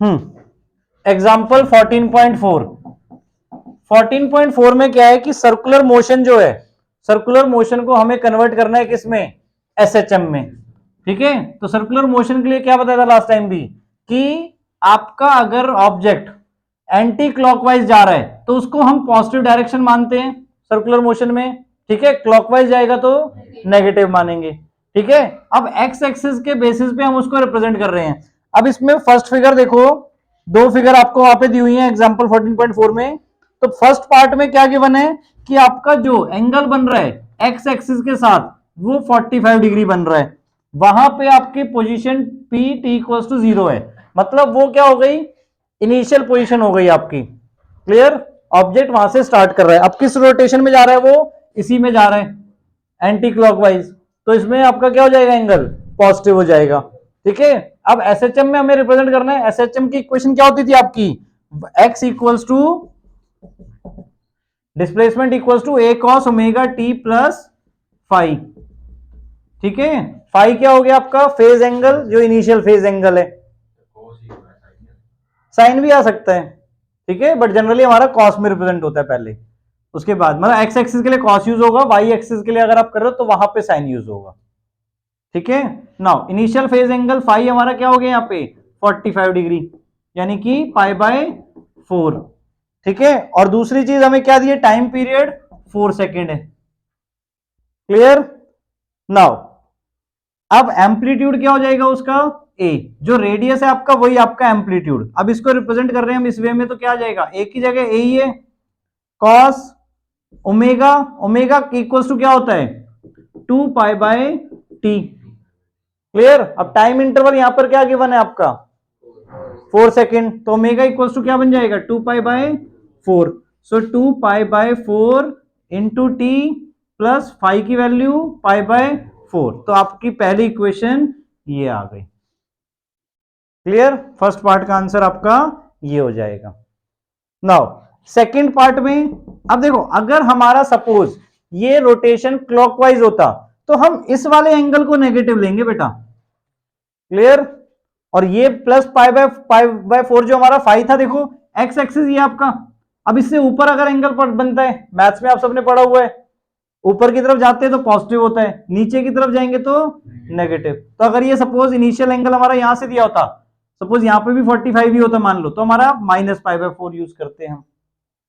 Example 14.4। 14.4 में क्या है कि सर्कुलर मोशन जो है, सर्कुलर मोशन को हमें कन्वर्ट करना है किसमें, एसएचएम में। ठीक है, तो सर्कुलर मोशन के लिए क्या बताया था लास्ट टाइम भी कि आपका अगर ऑब्जेक्ट एंटी क्लॉकवाइज जा रहा है तो उसको हम पॉजिटिव डायरेक्शन मानते हैं सर्कुलर मोशन में। ठीक है, क्लॉकवाइज जाएगा तो नेगेटिव मानेंगे। ठीक है, अब एक्स एक्सिस के बेसिस पे हम उसको रिप्रेजेंट कर रहे हैं। अब इसमें फर्स्ट फिगर देखो, दो फिगर आपको वहां पे दी हुई है एग्जांपल 14.4 में। तो फर्स्ट पार्ट में क्या गिवन है कि आपका जो एंगल बन रहा है एक्स एक्सिस के साथ वो 45 डिग्री बन रहा है। वहां पे आपकी position p t equals to 0 है, मतलब वो क्या हो गई, इनिशियल पोजीशन हो गई आपकी। क्लियर, ऑब्जेक्ट वहां से स्टार्ट कर रहा है, अब किस रोटेशन में जा रहा है, वो इसी में जा रहा है एंटी क्लॉकवाइज, तो इसमें आपका क्या हो जाएगा, एंगल पॉजिटिव हो जाएगा। ठीक है, अब एसएचएम में हमें रिप्रेजेंट करना है। एसएचएम की इक्वेशन क्या होती थी आपकी, x equals to displacement equals to a cos omega T plus phi. ठीक है, फाई क्या हो गया आपका, फेज एंगल, जो इनिशियल फेज एंगल है। साइन भी आ सकता है, ठीक है, बट जनरली हमारा कॉस में रिप्रेजेंट होता है पहले, उसके बाद मतलब एक्स एक्सिस के लिए कॉस यूज होगा, वाई एक्सिस के लिए अगर आप कर रहे हो तो वहां पे साइन यूज होगा। ठीक है, now initial phase angle phi हमारा क्या हो गया यहाँ पे 45 डिग्री, यानी कि पाई बाय 4। ठीक है, और दूसरी चीज हमें क्या दी है, टाइम पीरियड 4 सेकेंड है। क्लियर, नाउ अब एम्पलीट्यूड क्या हो जाएगा उसका, ए, जो रेडियस है आपका वही आपका एम्पलीट्यूड। अब इसको रिप्रेजेंट कर रहे हैं हम इस वे में, तो क्या आ जाएगा, ए की जगह ए ही है, cos omega, omega equals to क्या होता है 2 पाई बाय टी। क्लियर, अब टाइम इंटरवल यहां पर क्या गिवन है आपका 4 सेकेंड, तो ओमेगा इक्वल्स टू क्या बन जाएगा 2 pi by 4। So 2 pi by 4 into T plus five की वैल्यू पाई बाय 4, तो आपकी पहली इक्वेशन ये आ गई। क्लियर, फर्स्ट पार्ट का आंसर आपका ये हो जाएगा। नाउ सेकंड पार्ट में, अब देखो अगर हमारा सपोज ये रोटेशन क्लॉकवाइज होता तो हम इस वाले एंगल को नेगेटिव लेंगे बेटा। क्लियर, और ये प्लस पाई बाय 4 जो हमारा फाइव था, देखो एक्स एक्सिस ये आपका, अब इससे ऊपर अगर एंगल बनता है, मैथ्स में आप सबने पढ़ा हुआ है, ऊपर की तरफ जाते हैं तो पॉजिटिव होता है, नीचे की तरफ जाएंगे तो नेगेटिव। तो अगर ये सपोज इनिशियल एंगल हमारा यहां से दिया होता, सपोज यहां पे भी 45 ही होता मान लो, तो हमारा माइनस पाई बाय 4 यूज करते हैं हम।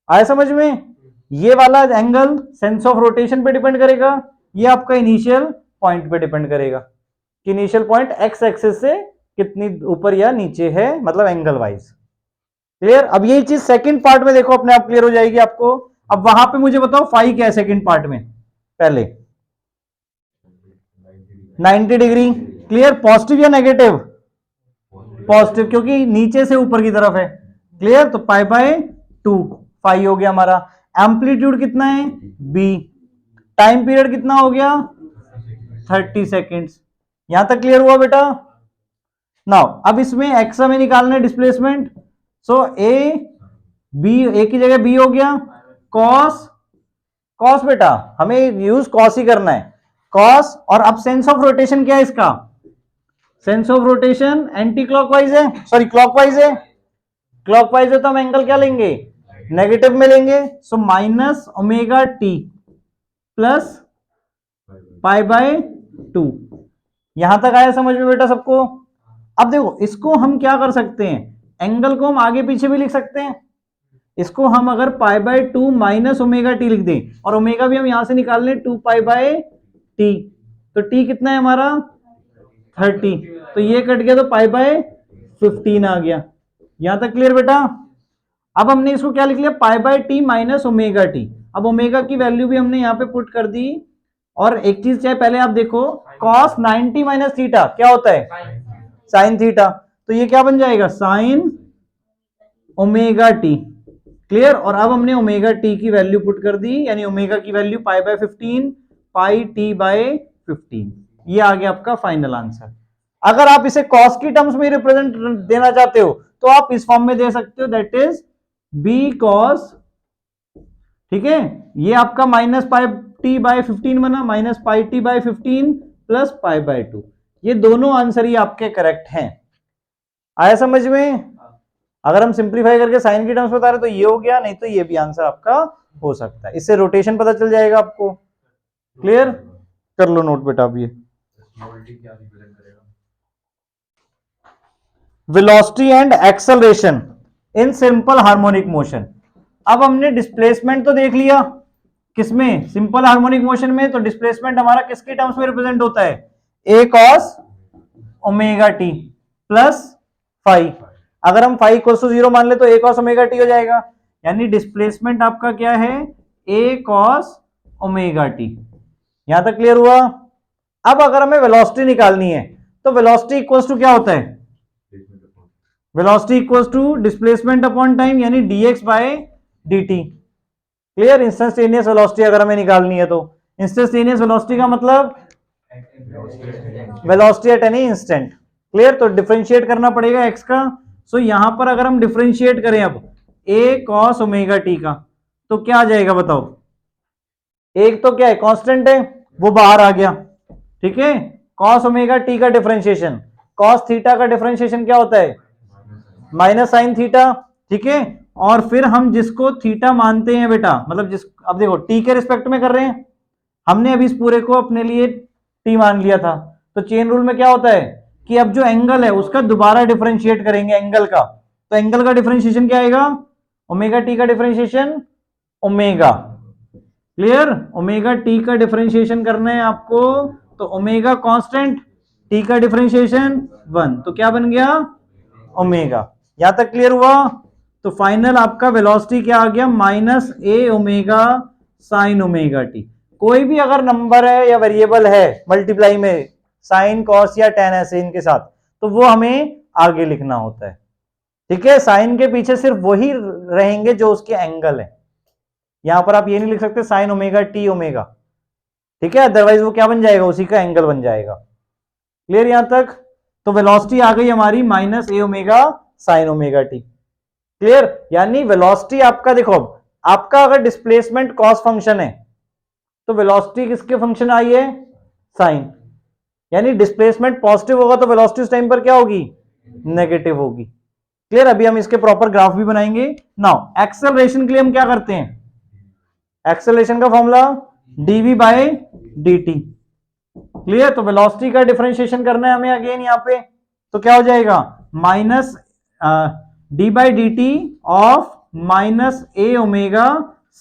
आया समझ में, ये वाला एंगल सेंस ऑफ रोटेशन पे डिपेंड करेगा, ये आपका इनिशियल पॉइंट पे डिपेंड करेगा कि इनिशियल पॉइंट एक्स एक्सिस से कितनी ऊपर या नीचे है, मतलब एंगल वाइज। क्लियर, अब यही चीज सेकंड पार्ट में देखो अपने आप क्लियर हो जाएगी आपको। अब वहां पे मुझे बताओ फाई क्या है सेकंड पार्ट में, पहले 90 डिग्री। क्लियर, पॉजिटिव या नेगेटिव, पॉजिटिव, क्योंकि नीचे से ऊपर की तरफ है। क्लियर, तो पाई बाय 2 फाई हो गया हमारा। एम्पलीट्यूड कितना है बी, टाइम पीरियड कितना हो गया 30 सेकेंड्स। यहां तक क्लियर हुआ बेटा। नाउ अब इसमें एक्स हमें निकालना है डिस्प्लेसमेंट, सो ए बी, ए की जगह बी हो गया, कॉस, कॉस बेटा हमें यूज कॉस ही करना है, कॉस। और अब सेंस ऑफ रोटेशन क्या है इसका, sense of rotation anti clockwise है, सॉरी क्लॉकवाइज है, क्लॉकवाइज है तो हम एंगल क्या लेंगे, नेगेटिव में लेंगे, सो minus omega T plus pi by 2। यहां तक आया समझ में बेटा सबको। अब देखो इसको हम क्या कर सकते हैं, एंगल को हम आगे पीछे भी लिख सकते हैं। इसको हम अगर पाई बाय 2 माइनस ओमेगा टी लिख दें, और ओमेगा भी हम यहां से निकाल लें 2 पाई बाय टी, तो टी कितना है हमारा 30, तो ये कट गया तो पाई बाय 15 आ गया। यहां तक क्लियर बेटा। अब हमने इसको क्या लिख लिया, पाई by T minus omega T. अब ओमेगा की वैल्यू भी हमने यहाँ पे पुट कर दी। और एक चीज चाहे पहले आप देखो, कॉस 90 माइनस थीटा क्या होता है, साइन थीटा, तो ये क्या बन जाएगा साइन ओमेगा टी। क्लियर, और अब हमने ओमेगा टी की वैल्यू पुट कर दी, यानी ओमेगा की value pi by 15 pi t by 15, ये आ गया आपका फाइनल आंसर। अगर आप इसे कॉस की टर्म्स में रिप्रेजेंट देना चाहते हो तो आप इस फॉर्म में दे सकते हो, दैट इज बी कॉस, ठीक है, ये आपका माइनस पाई टी बाय 15 बना, minus pi t by 15 plus pi by 2, ये दोनों आंसर ही आपके करेक्ट हैं। आया समझ में। अगर हम सिंप्लीफाई करके साइन की टर्म्स बता रहे तो ये हो गया, नहीं तो ये भी आंसर आपका हो सकता है। इससे रोटेशन पता चल जाएगा आपको। क्लियर? कर लो नोट बेटा। अब ये velocity and acceleration in simple harmonic motion. अब हमने डिस्प्लेसमेंट तो देख लिया किसमें, सिंपल हार्मोनिक मोशन में। तो डिस्प्लेसमेंट हमारा किसके टर्म्स में रिप्रेजेंट होता है, A cos omega T plus phi. अगर हम फाई इक्वल टू 0 मान ले तो ए कॉस ओमेगा टी हो जाएगा। यानी डिस्प्लेसमेंट आपका क्या है, ए कॉस ओमेगा टी। यहां तक क्लियर हुआ? अब अगर हमें वेलोसिटी निकालनी है तो वेलोसिटी इक्वल्स टू क्या होता है, velocity equals to displacement upon time, यानी dx by dt। Clear? Instantaneous velocity अगर हमें निकालनी है तो इंस्टेंटेनियस वेलोसिटी का मतलब velocity at any instant. Clear? तो डिफरेंशिएट करना पड़ेगा x का। सो यहां पर अगर हम डिफरेंशिएट करें अब a cos ओमेगा t का, तो क्या आ जाएगा बताओ? एक तो क्या है, कांस्टेंट है, वो बाहर आ गया। ठीक है? cos ओमेगा t का डिफरेंशिएशन, cos थीटा का डिफरेंशिएशन क्या होता है, माइनस साइन थीटा। ठीक है? और फिर हम जिसको थीटा मानते हैं बेटा, मतलब जिस, अब देखो t के रिस्पेक्ट में कर रहे हैं, हमने अभी इस पूरे को अपने लिए t मान लिया था। तो चेन रूल में क्या होता है कि अब जो एंगल है उसका दोबारा डिफरेंशिएट करेंगे एंगल का। तो एंगल का डिफरेंशिएशन क्या आएगा, ओमेगा टी का differentiation omega. Clear? Omega T का डिफरेंशिएशन करना है आपको, तो ओमेगा कांस्टेंट, टी का डिफरेंशिएशन 1, तो क्या बन गया, ओमेगा। यहां तक क्लियर हुआ? तो फाइनल आपका वेलोसिटी क्या आ गया, माइनस ए ओमेगा साइन ओमेगा टी। कोई भी अगर नंबर है या वेरिएबल है मल्टीप्लाई में, साइन कॉस या टेन ऐसे इनके साथ, तो वो हमें आगे लिखना होता है। ठीक है? साइन के पीछे सिर्फ वही रहेंगे जो उसके एंगल है। यहां पर आप ये नहीं लिख सकते साइन ओमेगा टी ओमेगा। ठीक है? अदरवाइज वो क्या बन जाएगा, उसी का एंगल बन जाएगा। क्लियर यहां तक? तो वेलोसिटी आ गई हमारी माइनस ए omega sine omega T. Clear? यानी वेलोसिटी आपका देखो, आपका अगर डिस्प्लेसमेंट कॉस फंक्शन है तो वेलोसिटी किसके फंक्शन आई है, साइन। यानी डिस्प्लेसमेंट पॉजिटिव होगा तो वेलोसिटी उस टाइम पर क्या होगी, नेगेटिव होगी। क्लियर? अभी हम इसके प्रॉपर ग्राफ भी बनाएंगे। नाउ एक्सेलरेशन के लिए हम क्या करते हैं, एक्सेलरेशन का formula dv by dt। Clear? तो वेलोसिटी का डिफरेंशिएशन करना है हमें अगेन यहां पे, तो क्या हो जाएगा, minus D by D T of minus A omega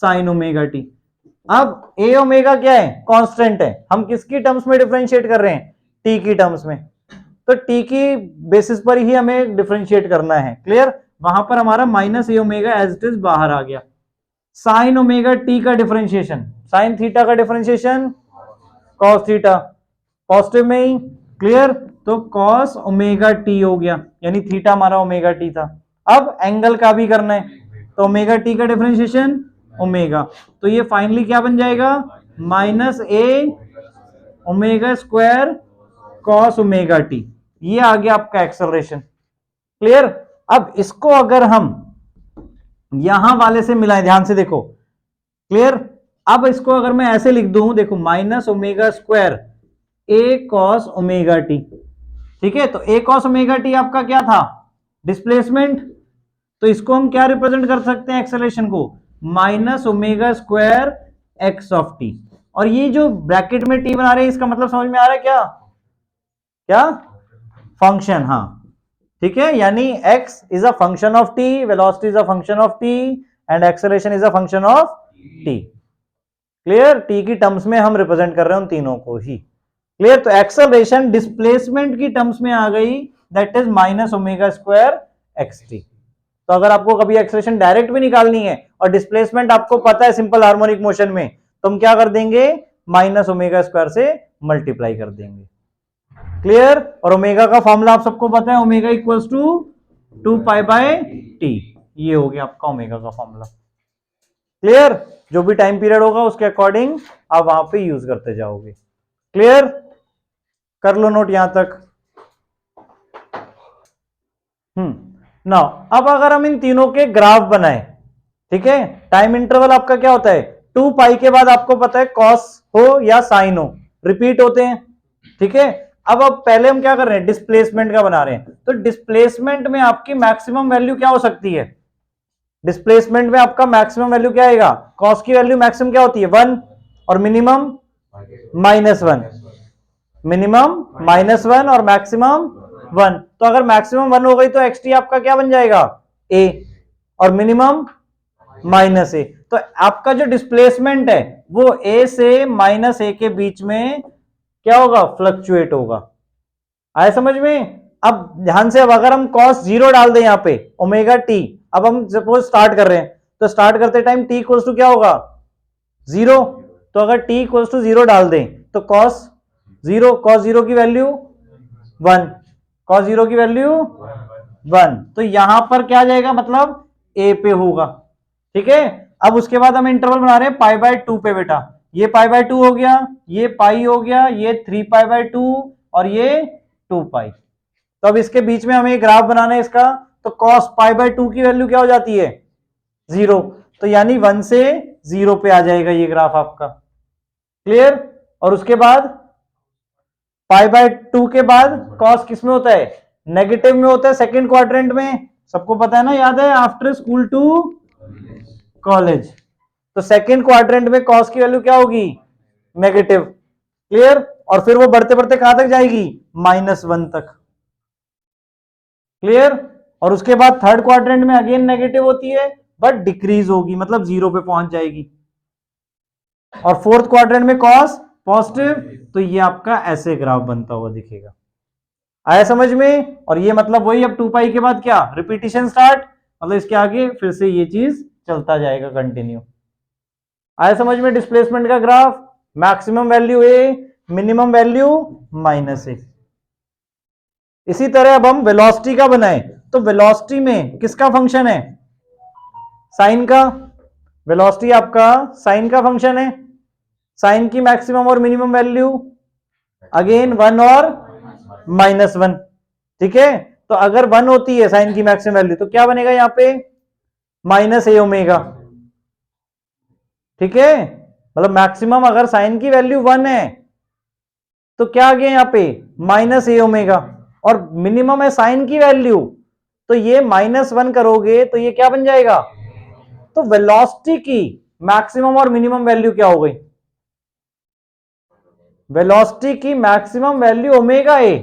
sine omega T. अब ए ओमेगा क्या है, कांस्टेंट है। हम किसकी टर्म्स में डिफरेंशिएट कर रहे हैं, टी की टर्म्स में। तो टी की बेसिस पर ही हमें डिफरेंशिएट करना है। क्लियर? वहां पर हमारा minus A omega as it is बाहर आ गया। साइन ओमेगा टी का डिफरेंशिएशन, साइन थीटा का डिफरेंशिएशन कॉस थीटा, पॉजिटिव में ही। क्लियर? तो कॉस ओमेगा टी हो गया, यानी थीटा हमारा ओमेगा टी था। अब एंगल का भी करना है, तो ओमेगा टी का डिफरेंशिएशन ओमेगा, तो ये फाइनली क्या बन जाएगा, माइनस ए omega square cos omega T. ये आ गया आपका एक्सेलरेशन। क्लियर? अब इसको अगर हम यहां वाले से मिलाएं, ध्यान से देखो। क्लियर? अब इसको अगर मैं ऐसे लिख दूं, देखो minus omega square A cos omega T. ठीक है? तो ए कॉस ओमेगा टी आपका क्या था, डिस्प्लेसमेंट। तो इसको हम क्या रिप्रेजेंट कर सकते हैं, एक्सेलरेशन को, minus omega square x of T. और ये जो ब्रैकेट में टी बना रहे हैं, इसका मतलब समझ में आ रहा है क्या, क्या फंक्शन। हाँ ठीक है, यानी x is a function of t, velocity is a function of t and acceleration is a function of t। Clear? t की टर्म्स में हम रिप्रेजेंट कर रहे हैं उन तीनों को ही। क्लियर? तो एक्सेलरेशन डिस्प्लेसमेंट की टर्म्स में आ गई, that is minus omega square x T. तो अगर आपको कभी एक्सेलरेशन डायरेक्ट भी निकालनी है और डिस्प्लेसमेंट आपको पता है सिंपल हार्मोनिक मोशन में, तो हम क्या कर देंगे, माइनस ओमेगा स्क्वायर से मल्टीप्लाई कर देंगे। क्लियर? और ओमेगा का फॉर्मूला आप सबको पता है, omega equals to 2 pi by T. ये हो गया आपका ओमेगा का फॉर्मूला। क्लियर? जो भी टाइम पीरियड होगा उसके अकॉर्डिंग आप वहां पे यूज करते जाओगे। क्लियर? कर लो नोट यहां तक। नाउ अब अगर हम इन तीनों के ग्राफ बनाए, ठीक है, टाइम इंटरवल आपका क्या होता है, 2 पाई के बाद आपको पता है कॉस हो या साइन हो, रिपीट होते हैं। ठीक है? अब पहले हम क्या कर रहे हैं, डिस्प्लेसमेंट का बना रहे हैं। तो डिस्प्लेसमेंट में आपकी मैक्सिमम वैल्यू क्या हो सकती है, डिस्प्लेसमेंट में आपका मैक्सिमम वैल्यू क्या आएगा, कॉस की वैल्यू मैक्सिमम क्या होती है 1 और मिनिमम -1, मिनिमम -1 और मैक्सिमम 1। तो अगर मैक्सिमम 1 हो गई तो एक्स टी आपका क्या बन जाएगा ए, और मिनिमम -a। तो आपका जो डिस्प्लेसमेंट है वो a से -a के बीच में क्या होगा, फ्लक्चुएट होगा। आए समझ में। अब ध्यान से, अब अगर हम cos 0 डाल दें यहां पे ओमेगा टी, अब हम सपोज स्टार्ट कर रहे हैं, तो स्टार्ट करते टाइम t इक्वल्स टू क्या होगा 0। तो अगर t इक्वल्स टू 0 डाल दें तो cos 0 की वैल्यू 1, cos 0 की वैल्यू 1। तो यहां पर क्या आ जाएगा, मतलब a पे होगा। ठीक है। अब उसके बाद हम इंटरवल बना रहे हैं π/2 पे बेटा, ये π/2 हो गया, ये पाई हो गया, ये 3π/2 और ये 2π। तो अब इसके बीच में हमें ग्राफ बनाना है इसका, तो cos π/2 की वैल्यू क्या हो जाती है 0। तो यानी 1 से 0 पे आ जाएगा ये ग्राफ आपका। क्लियर। और उसके बाद π/2 के बाद cos किस में होता है, नेगेटिव में होता है, सेकंड क्वाड्रेंट में, सबको पता है ना, याद है, आफ्टर स्कूल टू कॉलेज। तो सेकंड क्वाड्रेंट में cos की वैल्यू क्या होगी नेगेटिव। क्लियर। और फिर वो बढ़ते बढ़ते कहां तक जाएगी -1 तक। क्लियर। और उसके बाद थर्ड क्वाड्रेंट में अगेन नेगेटिव होती है बट डिक्रीज होगी, मतलब 0 पे पहुंच जाएगी। और फोर्थ क्वाड्रेंट में cos पॉजिटिव, तो ये आपका ऐसे ग्राफ बनता हुआ दिखेगा। आया समझ में। और ये मतलब वही, अब 2π के बाद क्या, रिपीटिशन स्टार्ट, मतलब इसके आगे फिर से ये चीज चलता जाएगा कंटिन्यू। आया समझ में। डिस्प्लेसमेंट का graph, maximum value a, minimum value -a। इसी तरह अब हम वेलोसिटी का बनाएं, तो वेलोसिटी में किसका फंक्शन है, साइन का। वेलोसिटी आपका साइन का फंक्शन है, साइन की मैक्सिमम और मिनिमम वैल्यू अगेन 1 और -1। ठीक है। तो अगर 1 होती है साइन की मैक्सिमम वैल्यू तो क्या बनेगा यहां पे -a ओमेगा। ठीक है। मतलब मैक्सिमम अगर साइन की वैल्यू 1 है तो क्या आ गया यहां पे -a ओमेगा, और मिनिमम है साइन की वैल्यू, तो ये -1 करोगे तो ये क्या बन जाएगा। तो वेलोसिटी की मैक्सिमम और मिनिमम वैल्यू क्या हो गई, वेलोसिटी की मैक्सिमम वैल्यू ओमेगा ए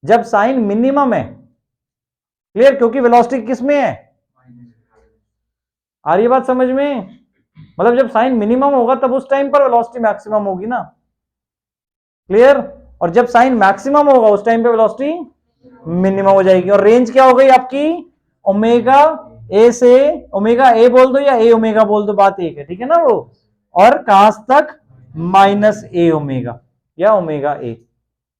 जब साइन मिनिमम है। क्लियर। क्योंकि वेलोसिटी किस में है, आ रही है बात समझ में। मतलब जब साइन मिनिमम होगा तब उस टाइम पर वेलोसिटी मैक्सिमम होगी ना। क्लियर। और जब साइन मैक्सिमम होगा उस टाइम पे वेलोसिटी मिनिमम हो जाएगी। और रेंज क्या हो गई आपकी ओमेगा ए से, ओमेगा ए बोल दो या ए ओमेगा बोल दो, बात एक है, ठीक है ना वो। और कहां तक -a ओमेगा या ओमेगा ए।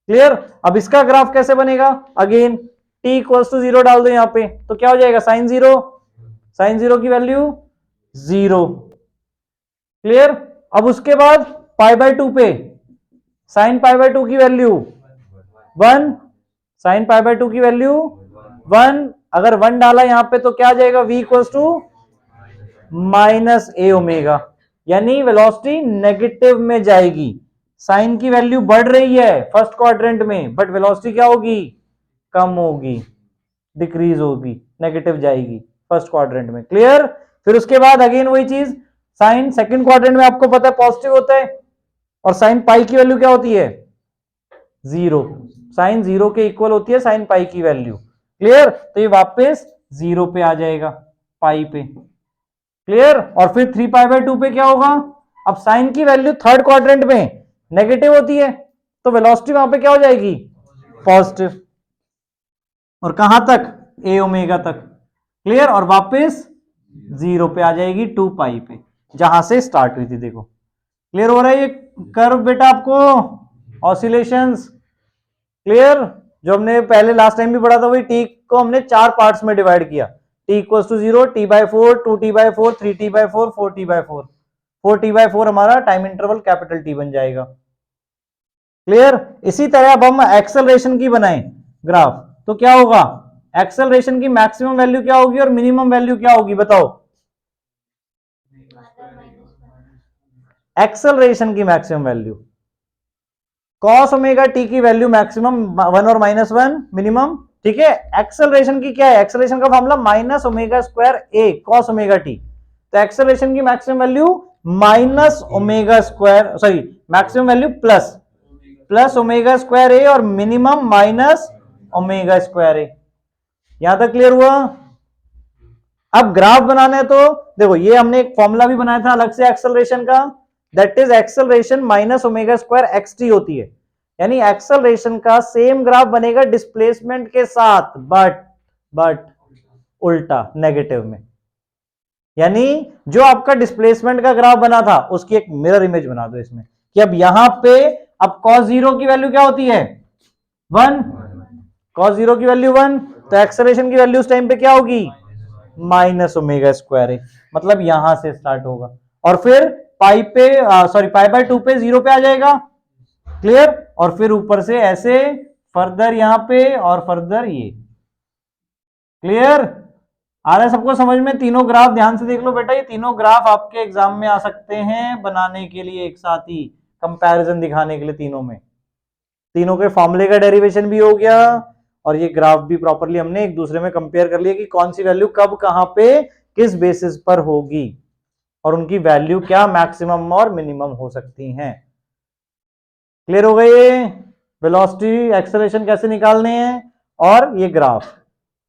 क्लियर। अब इसका ग्राफ कैसे बनेगा, अगेन t इक्वल्स टू 0 डाल दो यहां पे, तो क्या हो जाएगा साइन 0, साइन 0 की वैल्यू 0। क्लियर। अब उसके बाद π/2 पे साइन π/2 की वैल्यू 1, साइन π/2 की वैल्यू 1, अगर 1 डाला यहां पे तो क्या आ जाएगा v equals to -a omega, यानी वेलोसिटी नेगेटिव में जाएगी। साइन की वैल्यू बढ़ रही है फर्स्ट क्वाड्रेंट में बट वेलोसिटी क्या होगी कम होगी, डिक्रीज होगी, नेगेटिव जाएगी फर्स्ट क्वाड्रेंट में। क्लियर। फिर उसके बाद अगेन वही चीज, साइन सेकंड क्वाड्रेंट में आपको पता है पॉजिटिव होता है, और साइन पाई की वैल्यू क्या होती है 0, साइन 0 के इक्वल होती है साइन पाई की वैल्यू। क्लियर। तो ये वापस 0 पे आ जाएगा पाई पे। क्लियर। और फिर 3π/2 पे क्या होगा, अब साइन की वैल्यू थर्ड क्वाड्रेंट में नेगेटिव होती है तो वेलोसिटी वहां पे क्या हो जाएगी पॉजिटिव, और कहां तक a ओमेगा तक। क्लियर। और वापस 0 पे आ जाएगी 2π पे जहां से स्टार्ट हुई थी। देखो क्लियर हो रहा है ये कर्व बेटा आपको, ऑसिलेशंस। क्लियर। जो हमने पहले लास्ट टाइम भी पढ़ा था वही, टी को हमने 4 पार्ट्स में डिवाइड किया, t equals to 0, t/4, 2t/4, 3t/4, 4t/4, 4t/4 हमारा टाइम इंटरवल कैपिटल T बन जाएगा। क्लियर। इसी तरह अब हम एक्सेलरेशन की बनाएं ग्राफ, तो क्या होगा, एक्सेलरेशन की मैक्सिमम वैल्यू क्या होगी और मिनिमम वैल्यू क्या होगी बताओ। एक्सेलरेशन की maximum value cos omega t की वैल्यू मैक्सिमम 1 और -1 मिनिमम, ठीक है। एक्सेलरेशन की क्या है, एक्सेलरेशन का formula minus omega square A cos omega T, तो एक्सेलरेशन की maximum value minus omega square, sorry maximum value plus omega square A और minimum minus omega square A. यहां तक क्लियर हुआ। अब ग्राफ बनाना है तो देखो ये हमने एक फॉर्मूला भी बनाया था अलग से एक्सेलरेशन का, that is acceleration minus omega square x T होती है, यानी एक्सेलरेशन का सेम ग्राफ बनेगा डिस्प्लेसमेंट के साथ, बट उल्टा नेगेटिव में। यानी जो आपका डिस्प्लेसमेंट का ग्राफ बना था उसकी एक मिरर इमेज बना दो इसमें, कि अब यहां पे अब cos 0 की वैल्यू क्या होती है 1, cos 0 की वैल्यू 1, तो एक्सेलरेशन की वैल्यू उस टाइम पे क्या होगी माइनस ओमेगा स्क्वायर ए, मतलब यहां से स्टार्ट होगा और फिर पाई पे पाई बाय 2 पे 0 पे आ जाएगा, क्लियर, और फिर ऊपर से ऐसे फर्दर यहां पे और फर्दर ये, क्लियर आ रहा है सबको समझ में। तीनों ग्राफ ध्यान से देख लो बेटा, ये तीनों ग्राफ आपके एग्जाम में आ सकते हैं बनाने के लिए एक साथ ही, कंपैरिजन दिखाने के लिए तीनों में, तीनों के फॉर्मूले का डेरिवेशन भी हो गया और ये ग्राफ भी प्रॉपरली हमने एक दूसरे में कंपेयर कर लिया कि कौन सी वैल्यू कब कहां पे किस बेसिस पर होगी और उनकी वैल्यू क्या मैक्सिमम और मिनिमम हो सकती हैं। क्लियर हो गई, वेलोसिटी एक्सेलरेशन कैसे निकालने हैं और ये ग्राफ,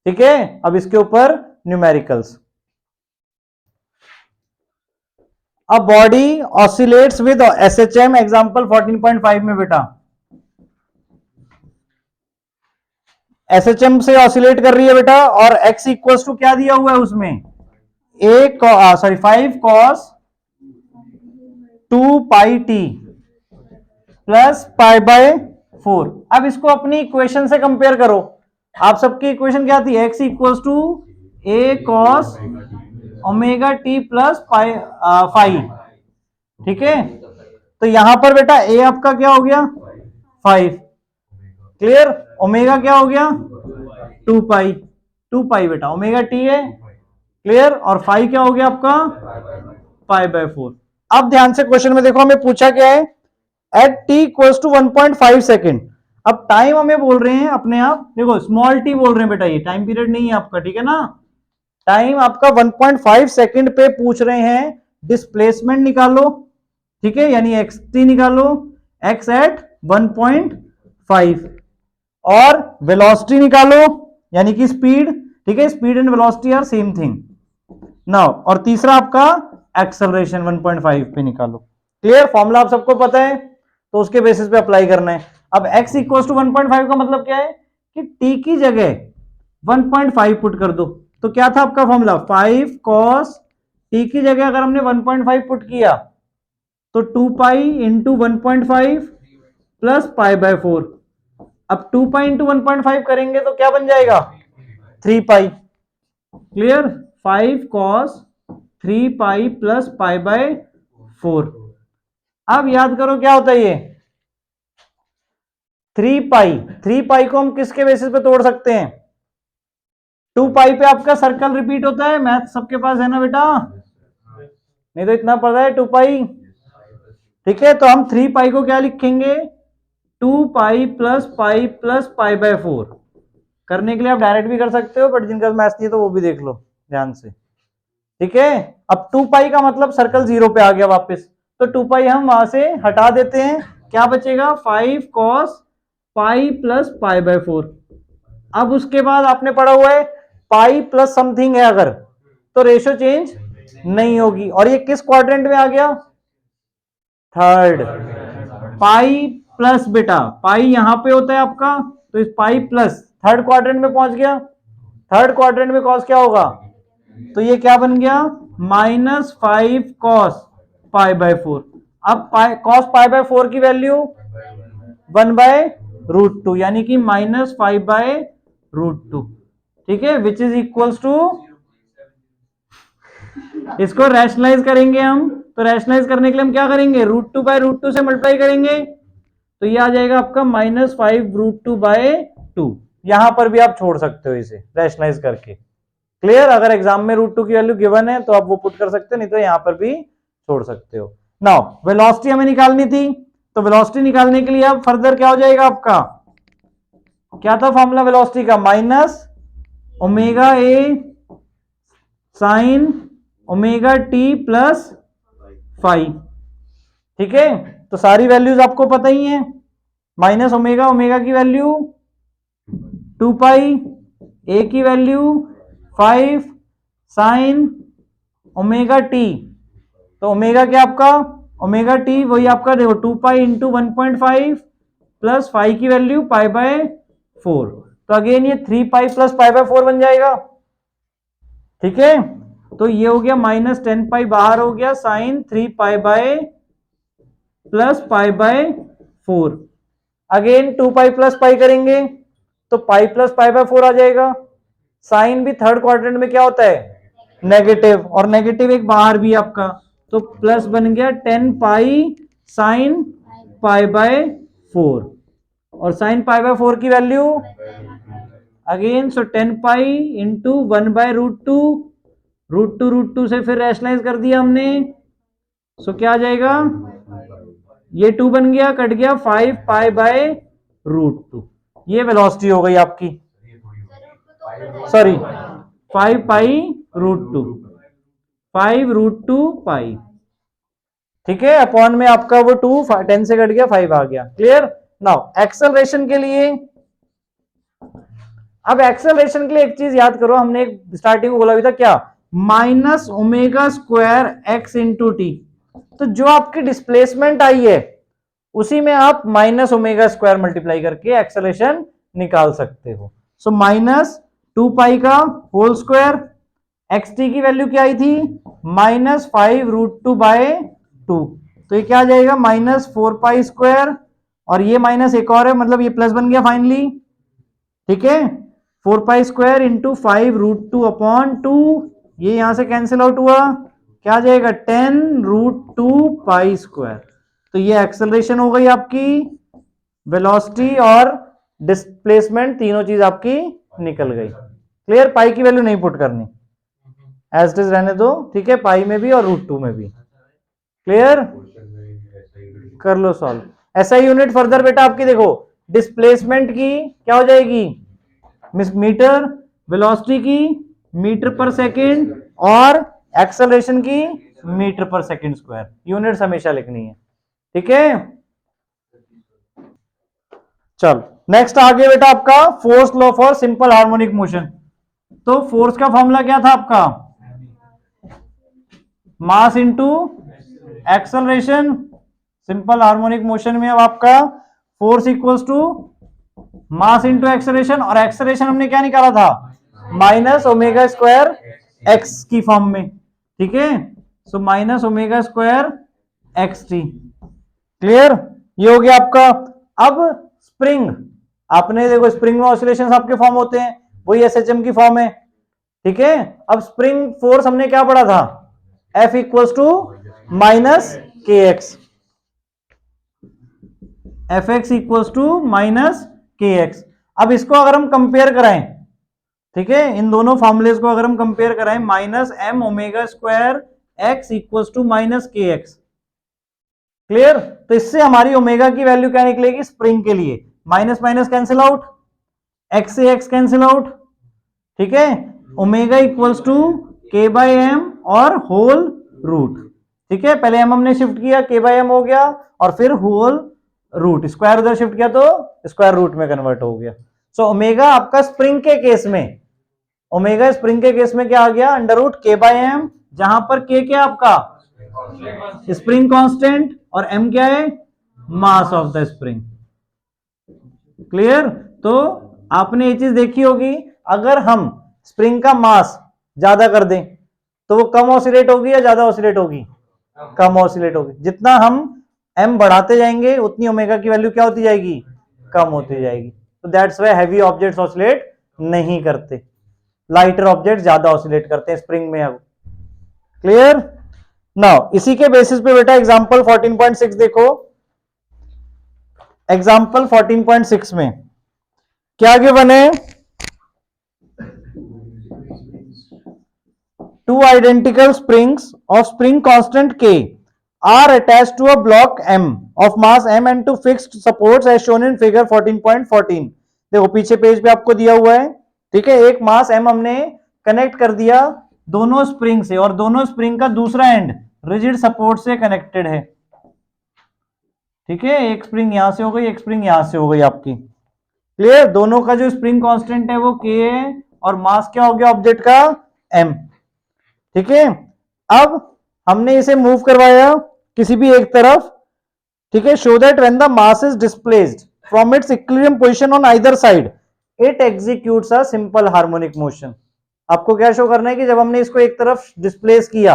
ठीक है। अब इसके ऊपर numericals. A body oscillates with SHM, example 14.5 में बेटा एसएचएम से ऑसिलेट कर रही है बेटा और x इक्वल्स टू क्या दिया हुआ है उसमें 5 cos 2 pi T plus pi by 4। अब इसको अपनी इक्वेशन से कंपेयर करो, आप सबकी इक्वेशन क्या थी x equals to a cos omega T plus pi 5, ठीक है। तो यहां पर बेटा a आपका क्या हो गया 5, क्लियर, ओमेगा क्या हो गया 2 पाई बेटा ओमेगा टी है, क्लियर, और 5 क्या हो गया आपका पाई बाय 4। अब ध्यान से क्वेश्चन में देखो हमें पूछा क्या है, at t equals to 1.5 second. अब टाइम हमें बोल रहे हैं अपने आप, देखो स्मॉल टी बोल रहे हैं बेटा, ये टाइम पीरियड नहीं है आपका, ठीक है ना, टाइम आपका 1.5 सेकेंड पे पूछ रहे हैं, डिस्प्लेसमेंट निकालो, ठीक है, यानी एक्स टी निकालो, एक्स एट 1.5 और वेलोसिटी निकालो यानी कि स्पीड, ठीक है, speed and velocity are same thing now, और तीसरा आपका एक्सेलरेशन 1.5 पे निकालो। क्लियर, फॉर्मूला आप सबको पता है तो उसके बेसिस पे अप्लाई करना है। अब x इक्वल्स टू 1.5 का मतलब क्या है कि t की जगह 1.5 पुट कर दो, तो क्या था आपका फॉर्मूला 5 cos t की जगह अगर हमने 1.5 पुट किया तो 2 pi into 1.5 plus pi by 4। अब 2 पाई इंटू 1.5 करेंगे तो क्या बन जाएगा 3 pi, clear, 5 cos 3 pi plus pi by 4। अब याद करो क्या होता है ये 3 पाई को हम किसके बेसिस पे तोड़ सकते हैं 2 पाई पे आपका सर्कल रिपीट होता है, मैथ सबके पास है ना बेटा, नहीं तो इतना पता है 2 पाई, ठीक है। तो हम 3 पाई को क्या लिखेंगे 2 पाई प्लस पाई बाय 4। करने के लिए आप डायरेक्ट भी कर सकते हो, बट जिनका मैथ्स नहीं है तो वो भी देख लो ध्यान से, ठीक है। अब 2 पाई का मतलब सर्कल 0 पे आ गया वापस, तो 2 पाई हम वहां से हटा देते हैं, क्या बचेगा 5 cos pi plus pi by 4। अब उसके बाद आपने पढ़ा हुआ है पाई प्लस समथिंग है अगर तो रेशियो चेंज नहीं होगी, और ये किस क्वाड्रेंट में आ गया थर्ड, पाई प्लस बेटा पाई यहां पे होता है आपका, तो इस पाई प्लस थर्ड क्वाड्रेंट में पहुंच गया, थर्ड क्वाड्रेंट में कॉस क्या होगा, तो ये क्या बन गया -5 cos पाई बाय 4। अब cos पाई बाय 4 की वैल्यू 1/√2 यानी कि -5/√2, ठीक है, विच इज इक्वल्स टू, इसको रैशनलाइज करेंगे हम, तो रैशनलाइज करने के लिए हम क्या करेंगे √2/√2 से मल्टीप्लाई करेंगे, तो ये आ जाएगा आपका -5√2/2। यहां पर भी आप छोड़ सकते हो इसे रैशनलाइज करके, क्लियर, अगर एग्जाम में √2 की वैल्यू गिवन है तो आप वो पुट कर सकते हो, नहीं तो यहां पर भी छोड़ सकते हो। नाउ वेलोसिटी हमें निकालनी थी, तो वेलोसिटी निकालने के लिए अब फर्दर क्या हो जाएगा आपका, क्या था फॉर्मूला वेलोसिटी का, minus omega A sign omega T plus five. ठीक है, तो सारी वैल्यूज आपको पता ही है, माइनस ओमेगा, ओमेगा की वैल्यू 2 पाई, ए की वैल्यू 5 साइन ओमेगा टी, तो ओमेगा क्या आपका, ओमेगा टी वही आपका देखो 2 पाई इंटू 1.5 प्लस 5 की वैल्यू पाई बाय 4, तो अगेन ये 3 पाई प्लस पाई बाय 4 बन जाएगा। ठीक है, तो ये हो गया माइनस 10 पाई बाहर हो गया sine 3 pi by plus pi by 4, again 2 pi plus pi करेंगे तो पाई प्लस पाई बाय 4 आ जाएगा। साइन भी थर्ड क्वाड्रेंट में क्या होता है, नेगेटिव, और नेगेटिव एक बाहर भी आपका, तो प्लस बन गया 10 पाई साइन पाई बाय 4, और साइन पाई बाय 4 की value again so 10 pi into 1 by root two से फिर रैशनलाइज कर दिया हमने, सो क्या आ जाएगा, ये 2 बन गया, कट गया 5 पाई बाय रूट 2, ये वेलोसिटी हो गई आपकी, सॉरी 5 पाई रूट 2, 5 रूट 2 पाई। ठीक है, अपॉन में आपका वो 2 10 से कट गया 5 आ गया, क्लियर। नाउ एक्सेलरेशन के लिए, अब एक्सेलरेशन के लिए एक चीज याद करो, हमने स्टार्टिंग में बोला भी था क्या, minus omega square x into T, तो जो आपकी डिस्प्लेसमेंट आई है उसी में आप माइनस ओमेगा स्क्वायर मल्टीप्लाई करके एक्सेलरेशन निकाल सकते हो। सो माइनस 2 पाई का होल स्क्वायर, एक्स टी की वैल्यू क्या आई थी, माइनस 5 रूट 2 बाय 2, तो ये क्या आ जाएगा माइनस 4 पाई स्क्वायर, और ये माइनस एक और है, मतलब ये प्लस बन गया फाइनली। ठीक है, 4 pi square into 5 root 2 upon 2, ये यहां से कैंसिल आउट हुआ, क्या आ जाएगा 10 रूट 2 पाई स्क्वायर, तो ये एक्सेलरेशन हो गई आपकी, वेलोसिटी और डिस्प्लेसमेंट तीनों चीज आपकी निकल गई, क्लियर। पाई की वैल्यू नहीं पुट करनी, एज इट इज रहने दो, ठीक है, पाई में भी और रूट 2 में भी, क्लियर, कर लो सॉल्व। ऐसा यूनिट फर्दर बेटा आपकी देखो, डिस्प्लेसमेंट की क्या हो जाएगी मीटर, वेलोसिटी की मीटर पर सेकेंड, और एक्सेलरेशन की मीटर पर सेकेंड स्क्वायर, यूनिट्स हमेशा लिखनी है। ठीक है, चल नेक्स्ट आगे बेटा आपका force law for simple harmonic motion, तो फोर्स का फॉर्मूला क्या था आपका, mass into acceleration, simple harmonic motion में अब आपका force equals to mass into acceleration, और एक्सेलरेशन हमने क्या निकाला था, माइनस ओमेगा स्क्वायर एक्स की फॉर्म में। ठीक है, so minus omega square x t, clear, ये हो गया आपका। अब स्प्रिंग, आपने देखो स्प्रिंग में ऑसिलेशंस आपके फॉर्म होते हैं, वही एसएचएम की फॉर्म है। ठीक है, अब स्प्रिंग फोर्स हमने क्या पढ़ा था, F equals to minus k x, F x equals to minus k x. अब इसको अगर हम कंपेयर कराएं, ठीक है, इन दोनों फॉर्मुलेस को अगर हम कंपेयर कराएं, minus m omega square x equals to minus k x, clear, तो इससे हमारी ओमेगा की वैल्यू क्या निकलेगी स्प्रिंग के लिए, minus minus cancel out, x से एक्स कैंसिल आउट, ठीक है, ओमेगा इक्वल्स टू के बाय एम और होल रूट। ठीक है, पहले एम हमने शिफ्ट किया, के बाय एम हो गया, और फिर होल रूट, स्क्वायर उधर शिफ्ट किया तो स्क्वायर रूट में कन्वर्ट हो गया। सो ओमेगा आपका स्प्रिंग के केस में, ओमेगा स्प्रिंग के केस में क्या आ गया, अंडर रूट के बाय एम, जहां पर के क्या आपका स्प्रिंग कांस्टेंट और एम क्या है mass of the spring, clear. तो आपने ये चीज देखी होगी, अगर हम स्प्रिंग का मास ज्यादा कर दें तो वो कम ऑसिलेट होगी या ज्यादा ऑसिलेट होगी, कम ऑसिलेट होगी, जितना हम एम बढ़ाते जाएंगे उतनी ओमेगा की वैल्यू क्या होती जाएगी, कम होती जाएगी। तो that's why heavy objects oscillate नहीं करते, लाइटर ऑब्जेक्ट ज्यादा ऑसिलेट करते हैं स्प्रिंग में। अब क्लियर, नाउ इसी के बेसिस पे बेटा एग्जांपल 14.6 देखो, एग्जांपल 14.6 में क्या गिवन है, two identical springs of spring constant K are attached to a block M of mass m and to fixed supports as shown in figure 14.14। देखो पीछे पेज पे आपको दिया हुआ है, ठीक है, एक मास m हमने कनेक्ट कर दिया दोनों स्प्रिंग से, और दोनों स्प्रिंग का दूसरा एंड रिजिड सपोर्ट से कनेक्टेड है, ठीक है, एक स्प्रिंग यहां से हो गई, एक स्प्रिंग यहां से हो गई आपकी, क्लियर। दोनों का जो स्प्रिंग कांस्टेंट है वो k है, और मास क्या हो गया ऑब्जेक्ट का m, ठीक है। अब हमने इसे मूव करवाया किसी भी एक तरफ, ठीक है, show that when the mass is displaced from its equilibrium position on either side it executes a simple harmonic motion. आपको क्या शो करना है कि जब हमने इसको एक तरफ डिस्प्लेस किया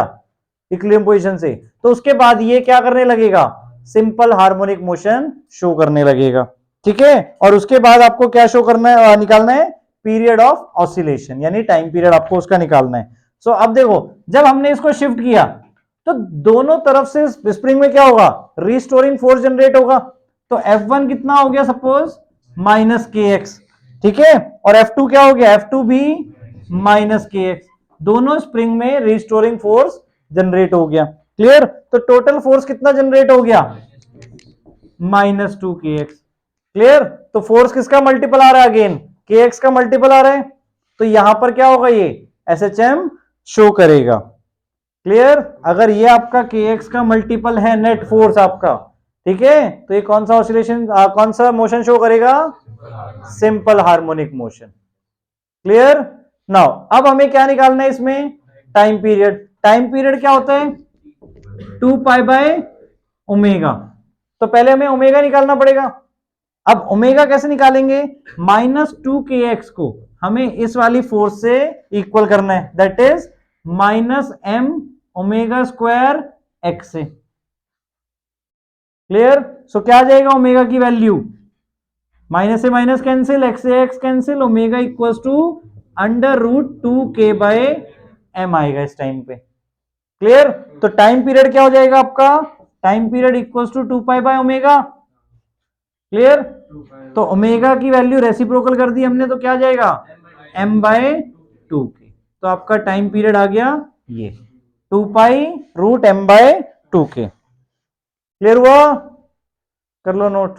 इक्विलिब्रियम पोजीशन से, तो उसके बाद ये क्या करने लगेगा, सिंपल हार्मोनिक मोशन शो करने लगेगा, ठीक है। और उसके बाद आपको क्या शो करना है, निकालना है पीरियड ऑफ ऑसिलेशन, यानी टाइम पीरियड आपको उसका निकालना है। सो अब देखो जब हमने इसको शिफ्ट किया तो दोनों तरफ से स्प्रिंग में क्या होगा, रिस्टोरिंग फोर्स जनरेट होगा। तो F1 कितना हो गया सपोज माइनस के एक्स, ठीक है, और F2 क्या हो गया, F2 भी माइनस के एक्स, दोनों स्प्रिंग में रिस्टोरिंग फोर्स जनरेट हो गया, क्लियर। तो टोटल फोर्स कितना जनरेट हो गया, माइनस टू के एक्स, क्लियर। तो फोर्स किसका मल्टीपल आ रहा है, अगेन के एक्स का मल्टीपल आ रहा है, तो यहां पर क्या होगा, ये SHM शो करेगा, क्लियर। अगर ये आपका के एक्स का मल्टीपल है नेट फोर्स आपका, ठीक है, तो ये कौन सा ऑसिलेशन, कौन सा मोशन शो करेगा, simple harmonic motion, clear. Now अब हमें क्या निकालना है इसमें, टाइम पीरियड। टाइम पीरियड क्या होता है, 2 पाई बाय ओमेगा, तो पहले हमें ओमेगा निकालना पड़ेगा। अब ओमेगा कैसे निकालेंगे, माइनस टू के एक्स को हमें इस वाली फोर्स से इक्वल करना है, that is minus m omega square x से, क्लियर। सो क्या आ जाएगा ओमेगा की वैल्यू, माइनस से माइनस कैंसिल, एक्स से x cancel, omega equal to under root 2k by m आएगा इस टाइम पे, क्लियर। तो टाइम पीरियड क्या हो जाएगा आपका, time period equal to 2 pi by omega, clear. तो ओमेगा की वैल्यू रेसिप्रोकल कर दी हमने, तो क्या आ जाएगा m बाय 2k, तो आपका टाइम पीरियड आ गया ये 2 pi root m by 2k, clear हुआ, कर लो नोट।